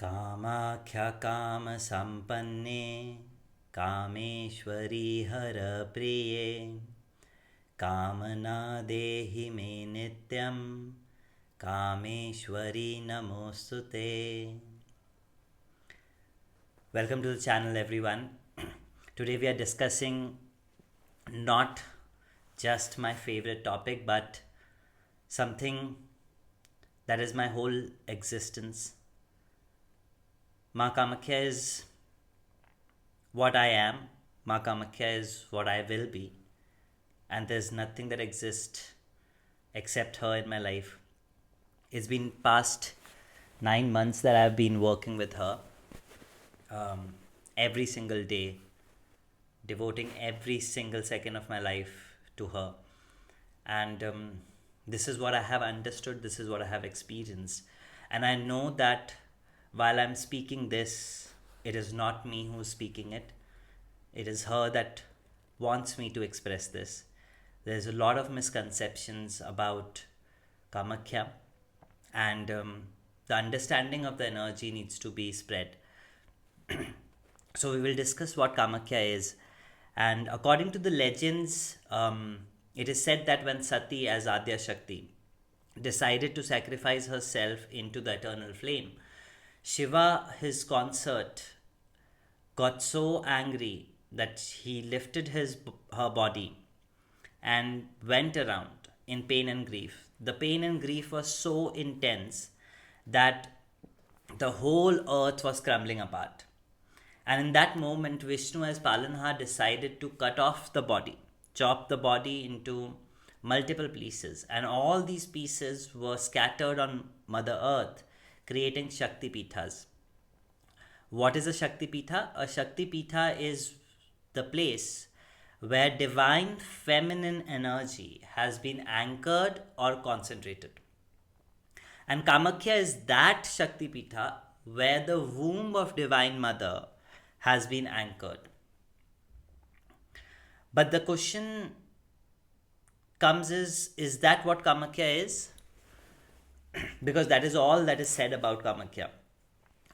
Kamakhya kama sampanne Kameshwari हर प्रिये कामना देहि मे नित्यं कामेश्वरी नमोस्तुते. Welcome to the channel, everyone. Today we are discussing not just my favorite topic but something that is my whole existence. Ma Kamakhya is what I am, Ma Kamakhya is what I will be, and there's nothing that exists except her in my life. It's been past 9 months that I've been working with her, every single day, devoting every single second of my life to her. And this is what I have understood, this is what I have experienced. And I know that while I'm speaking this, it is not me who's speaking it. It is her that wants me to express this. There's a lot of misconceptions about Kamakhya, and the understanding of the energy needs to be spread. So we will discuss what Kamakhya is. And according to the legends, it is said that when Sati, as Adya Shakti, decided to sacrifice herself into the eternal flame, Shiva, his consort, got so angry that he lifted her body and went around in pain and grief. The pain and grief was so intense that the whole earth was crumbling apart. And in that moment, Vishnu, as Palanhar, decided to cut off the body, chop the body into multiple pieces, and all these pieces were scattered on Mother Earth, creating Shakti Pithas. What is a Shakti Pitha? A Shakti Pitha is the place where divine feminine energy has been anchored or concentrated. And Kamakhya is that Shakti Pitha where the womb of Divine Mother has been anchored. But the question comes is that what Kamakhya is? Because that is all that is said about Kamakhya.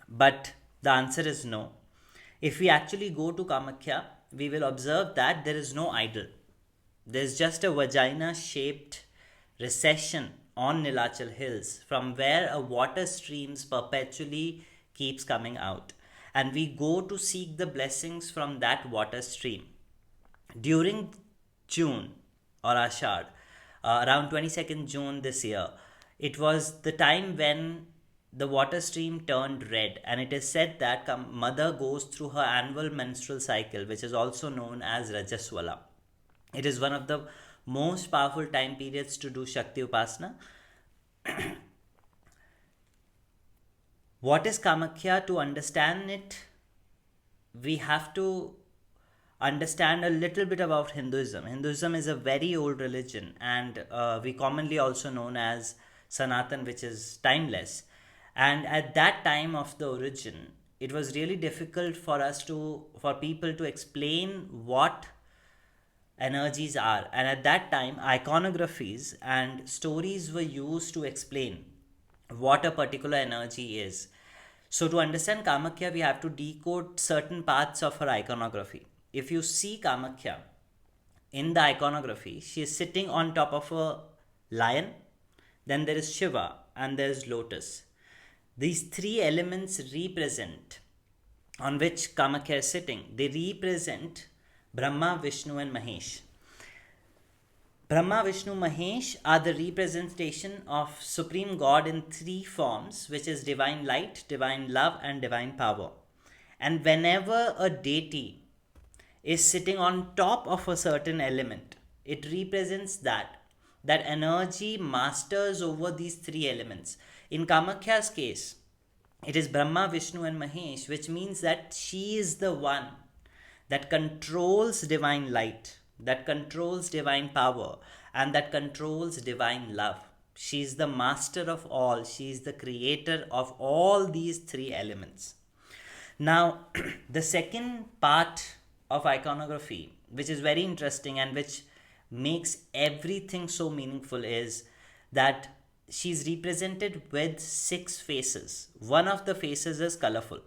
But the answer is no. If we actually go to Kamakhya, we will observe that there is no idol. There's just a vagina shaped recession on Nilachal hills from where a water streams perpetually keeps coming out. And we go to seek the blessings from that water stream. During June or Ashad, around 22nd June this year, it was the time when the water stream turned red, and it is said that Mother goes through her annual menstrual cycle, which is also known as Rajaswala. It is one of the most powerful time periods to do Shakti Upasana. What is Kamakhya? To understand it, we have to understand a little bit about Hinduism. Hinduism is a very old religion, and we commonly also known as Sanatan, which is timeless. And at that time of the origin, it was really difficult for people to explain what energies are. And at that time, iconographies and stories were used to explain what a particular energy is. So to understand Kamakhya, we have to decode certain parts of her iconography. If you see Kamakhya in the iconography, she is sitting on top of a lion, then there is Shiva, and there is lotus. These three elements represent, on which Kamakhya is sitting, they represent Brahma, Vishnu and Mahesh. Brahma, Vishnu, Mahesh are the representation of Supreme God in three forms, which is divine light, divine love and divine power. And whenever a deity is sitting on top of a certain element, it represents that energy masters over these three elements. In Kamakhya's case, it is Brahma, Vishnu and Mahesh, which means that she is the one that controls divine light, that controls divine power, and that controls divine love. She is the master of all. She is the creator of all these three elements. Now, the second part of iconography, which is very interesting and which makes everything so meaningful, is that she's represented with 6 faces. One of the faces is colorful.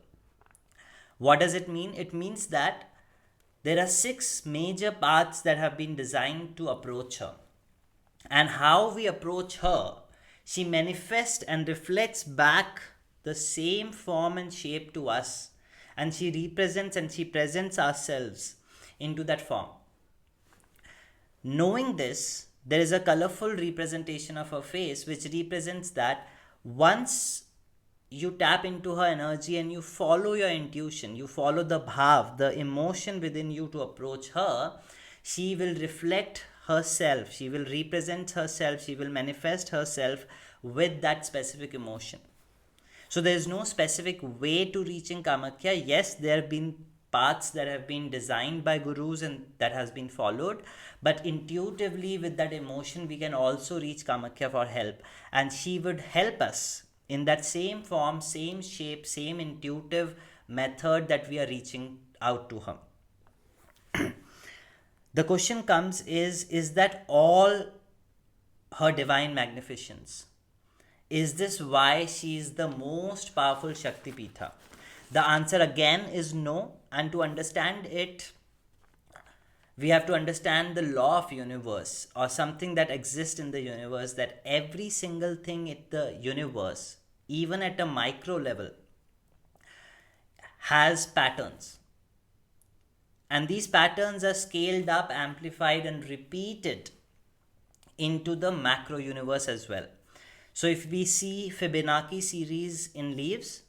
What does it mean? It means that there are 6 major paths that have been designed to approach her. And how we approach her, she manifests and reflects back the same form and shape to us. And she represents and she presents ourselves into that form. Knowing this, there is a colorful representation of her face which represents that once you tap into her energy and you follow your intuition, you follow the bhav, the emotion within you to approach her, she will reflect herself, she will represent herself, she will manifest herself with that specific emotion. So there is no specific way to reaching Kamakhya. Yes, there have been paths that have been designed by gurus and that has been followed, but intuitively with that emotion we can also reach Kamakhya for help, and she would help us in that same form, same shape, same intuitive method that we are reaching out to her. The question comes is that all her divine magnificence? Is this why she is the most powerful Shakti Pitha? The answer again is no, and to understand it, we have to understand the law of universe, or something that exists in the universe, that every single thing in the universe, even at a micro level, has patterns. And these patterns are scaled up, amplified, and repeated into the macro universe as well. So if we see Fibonacci series in leaves,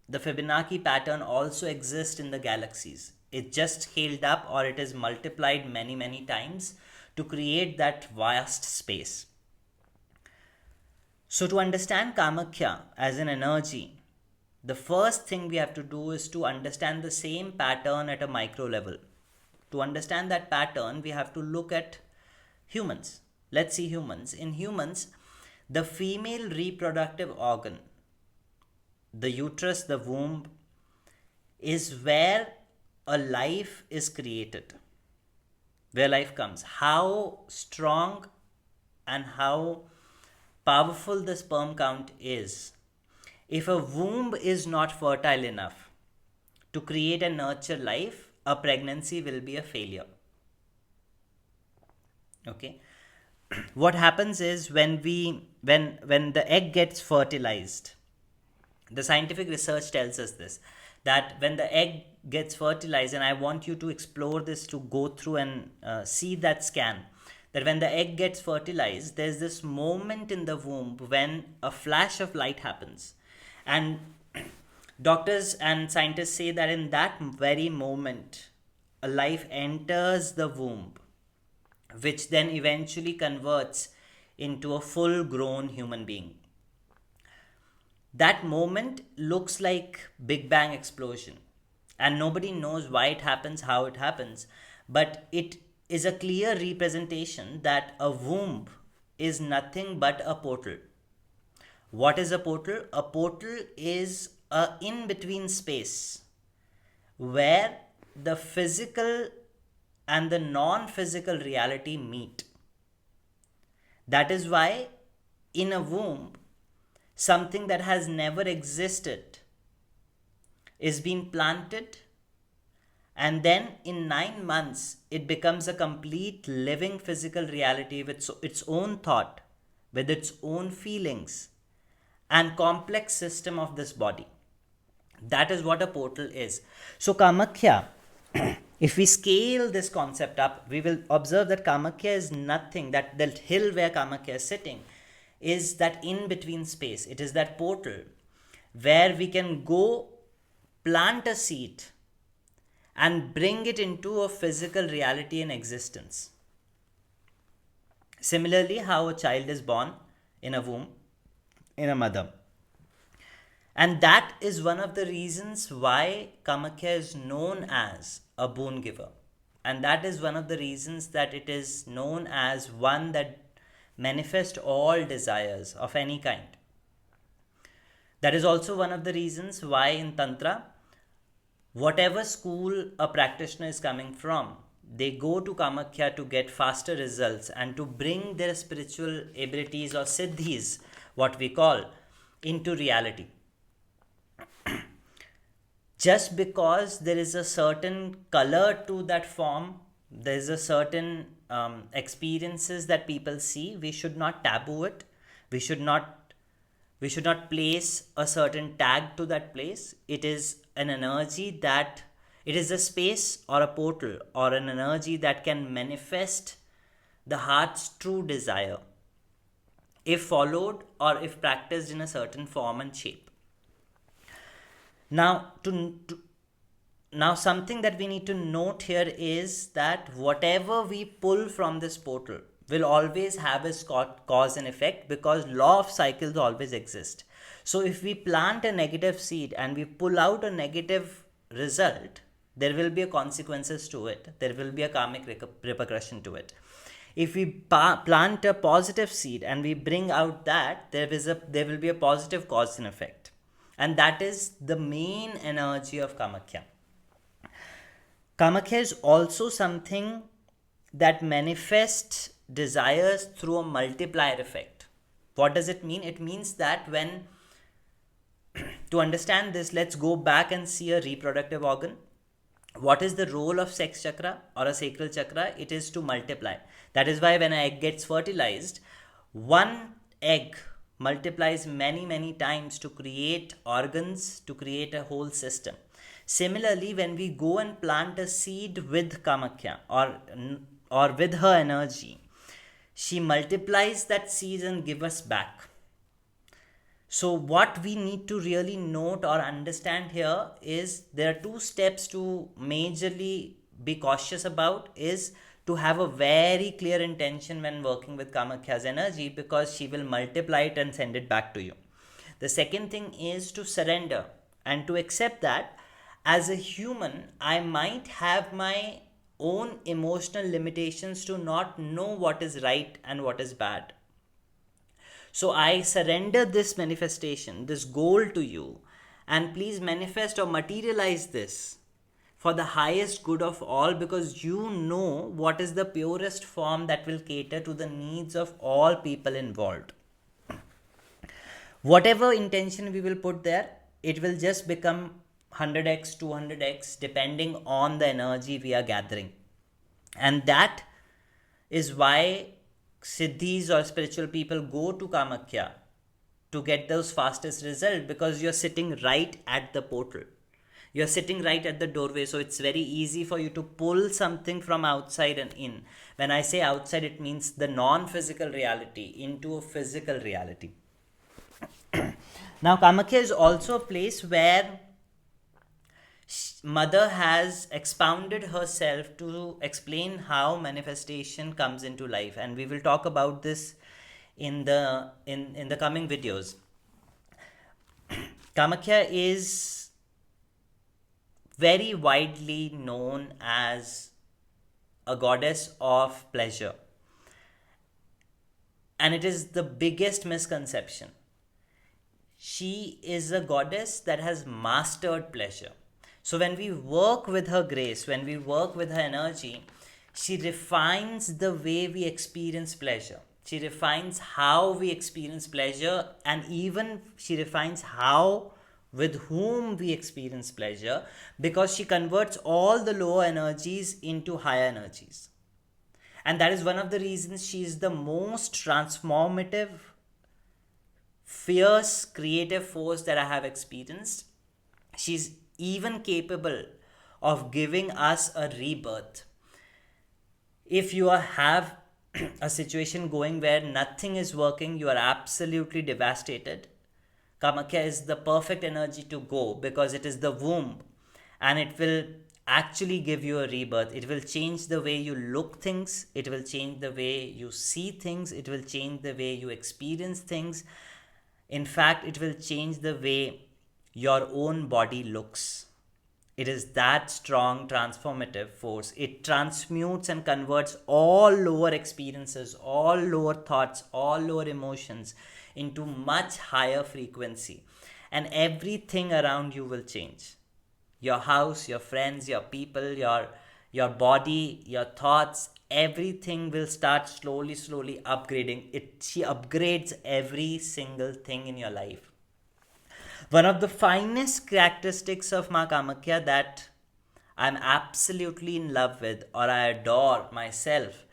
the Fibonacci pattern also exists in the galaxies. It's just scaled up, or it is multiplied many times to create that vast space. So to understand Kamakhya as an energy, the first thing we have to do is to understand the same pattern at a micro level. To understand that pattern, we have to look at humans. Let's see humans. In humans, the female reproductive organ, the uterus, the womb, is where a life is created, where life comes. How strong and how powerful the sperm count is. If a womb is not fertile enough to create and nurture life, a pregnancy will be a failure. Okay. What happens is when the egg gets fertilized, the scientific research tells us this, that when the egg gets fertilized, and I want you to explore this, to go through and see that scan, that when the egg gets fertilized, there's this moment in the womb when a flash of light happens. And doctors and scientists say that in that very moment, a life enters the womb, which then eventually converts into a full grown human being. That moment looks like Big Bang explosion, and nobody knows why it happens, how it happens, but it is a clear representation that a womb is nothing but a portal. What is a portal? A portal is a in-between space where the physical and the non-physical reality meet. That is why in a womb, something that has never existed is being planted, and then in 9 months it becomes a complete living physical reality with its own thought, with its own feelings and complex system of this body. That is what a portal is. So Kamakhya, if we scale this concept up, we will observe that Kamakhya is nothing, that the hill where Kamakhya is sitting is that in-between space. It is that portal where we can go plant a seed and bring it into a physical reality and existence. Similarly, how a child is born in a womb, in a mother. And that is one of the reasons why Kamakhya is known as a boon giver. And that is one of the reasons that it is known as one that manifests all desires of any kind. That is also one of the reasons why in Tantra, whatever school a practitioner is coming from, they go to Kamakhya to get faster results and to bring their spiritual abilities or siddhis what we call, into reality. Just because there is a certain color to that form, there is a certain experiences that people see, we should not taboo it. We should not place a certain tag to that place. It is an energy that, it is a space or a portal or an energy that can manifest the heart's true desire if followed or if practiced in a certain form and shape. Now, now something that we need to note here is that whatever we pull from this portal will always have its cause and effect, because law of cycles always exist. So if we plant a negative seed and we pull out a negative result, there will be a consequences to it. There will be a karmic repercussion to it. If we plant a positive seed and we bring out that, there will be a positive cause and effect. And that is the main energy of Kamakhya. Kamakhya is also something that manifests desires through a multiplier effect. What does it mean? It means that when, to understand this, let's go back and see a reproductive organ. What is the role of sex chakra or a sacral chakra? It is to multiply. That is why when an egg gets fertilized, one egg multiplies many times to create organs, to create a whole system. Similarly, when we go and plant a seed with Kamakhya or with her energy, she multiplies that seed and gives us back. So what we need to really note or understand here is there are two steps to majorly be cautious about, is to have a very clear intention when working with Kamakhya's energy, because she will multiply it and send it back to you. The second thing is to surrender and to accept that as a human, I might have my own emotional limitations to not know what is right and what is bad. So I surrender this manifestation, this goal to you, and please manifest or materialize this for the highest good of all, because you know what is the purest form that will cater to the needs of all people involved. Whatever intention we will put there, it will just become 100x, 200x, depending on the energy we are gathering. And that is why siddhis or spiritual people go to Kamakhya to get those fastest results, because you're sitting right at the portal. You're sitting right at the doorway, so it's very easy for you to pull something from outside and in. When I say outside, it means the non-physical reality into a physical reality. Now, Kamakhya is also a place where Mother has expounded herself to explain how manifestation comes into life, and we will talk about this in the coming videos. Kamakhya is very widely known as a goddess of pleasure, and it is the biggest misconception. She is a goddess that has mastered pleasure. So when we work with her grace, when we work with her energy, she refines the way we experience pleasure. She refines how we experience pleasure, and even she refines how, with whom we experience pleasure, because she converts all the lower energies into higher energies. And that is one of the reasons she is the most transformative, fierce, creative force that I have experienced. She's even capable of giving us a rebirth. If you have a situation going where nothing is working, you are absolutely devastated, Kamakhya is the perfect energy to go, because it is the womb and it will actually give you a rebirth. It will change the way you look things, it will change the way you see things, it will change the way you experience things. In fact, it will change the way your own body looks. It is that strong transformative force. It transmutes and converts all lower experiences, all lower thoughts, all lower emotions into much higher frequency. And everything around you will change. Your house, your friends, your people, your body, your thoughts, everything will start slowly upgrading. She upgrades every single thing in your life. One of the finest characteristics of Ma Kamakhya that I'm absolutely in love with, or I adore myself,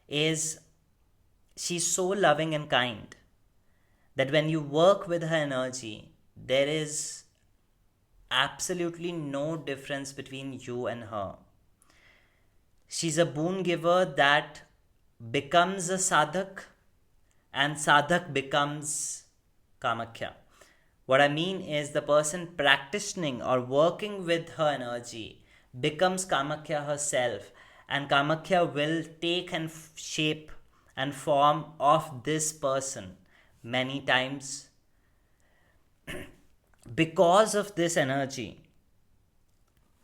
is she's so loving and kind that when you work with her energy, there is absolutely no difference between you and her. She's a boon giver that becomes a sadhak, and sadhak becomes Kamakhya. What I mean is the person practicing or working with her energy becomes Kamakhya herself, and Kamakhya will take and shape and form of this person many times. Because of this energy,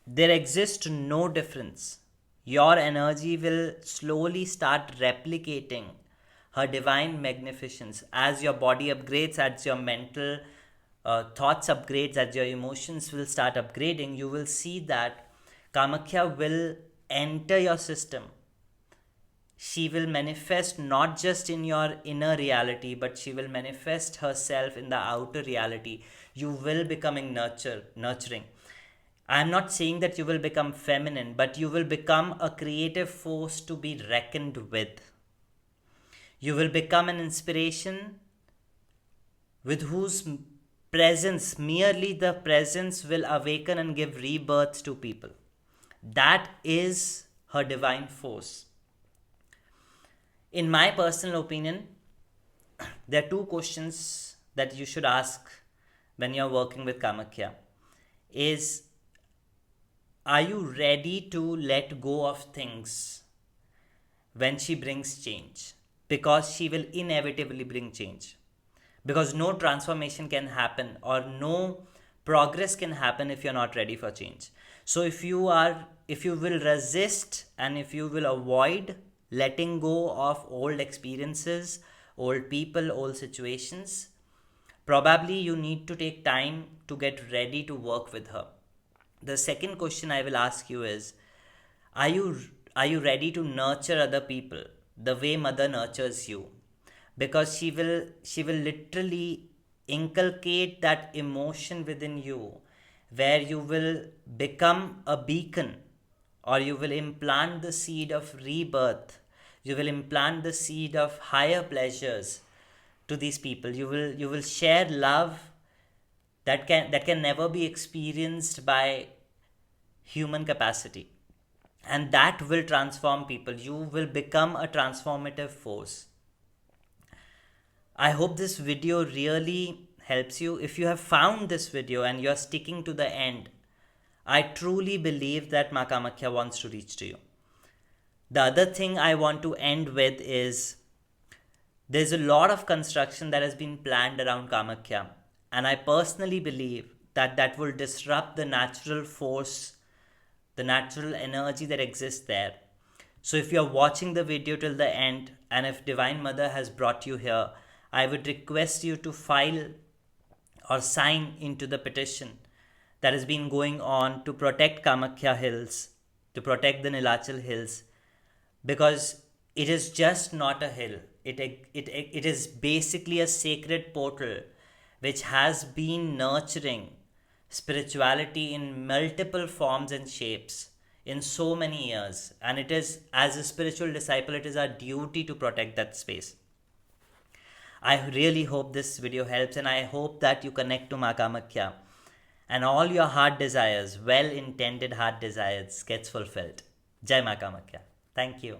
there exists no difference. Your energy will slowly start replicating her divine magnificence as your body upgrades, as your mental thoughts upgrades, as your emotions will start upgrading. You will see that Kamakhya will enter your system. She will manifest not just in your inner reality, but she will manifest herself in the outer reality. You will becoming nurturing. I'm not saying that you will become feminine, but you will become a creative force to be reckoned with. You will become an inspiration with whose presence, merely the presence, will awaken and give rebirth to people. That is her divine force. In my personal opinion, there are two questions that you should ask when you're working with Kamakhya. Is, are you ready to let go of things when she brings change? Because she will inevitably bring change. Because no transformation can happen or no progress can happen if you're not ready for change. So if you will resist and if you will avoid letting go of old experiences, old people, old situations, probably you need to take time to get ready to work with her. The second question I will ask you is, are you are you ready to nurture other people the way mother nurtures you? Because she will literally inculcate that emotion within you, where you will become a beacon, or you will implant the seed of rebirth. You will implant the seed of higher pleasures to these people. You will share love that can never be experienced by human capacity, and that will transform people. You will become a transformative force. I hope this video really helps you. If you have found this video and you're sticking to the end, I truly believe that Ma Kamakhya wants to reach to you. The other thing I want to end with is, there's a lot of construction that has been planned around Kamakhya, and I personally believe that that will disrupt the natural force, the natural energy that exists there. So if you're watching the video till the end, and if Divine Mother has brought you here, I would request you to file or sign into the petition that has been going on to protect Kamakhya Hills, to protect the Nilachal Hills, because it is just not a hill. It is basically a sacred portal which has been nurturing spirituality in multiple forms and shapes in so many years. And it is, as a spiritual disciple, it is our duty to protect that space. I really hope this video helps, and I hope that you connect to Ma Kamakhya and all your heart desires, well intended heart desires, gets fulfilled. Jai Ma Kamakhya. Thank you.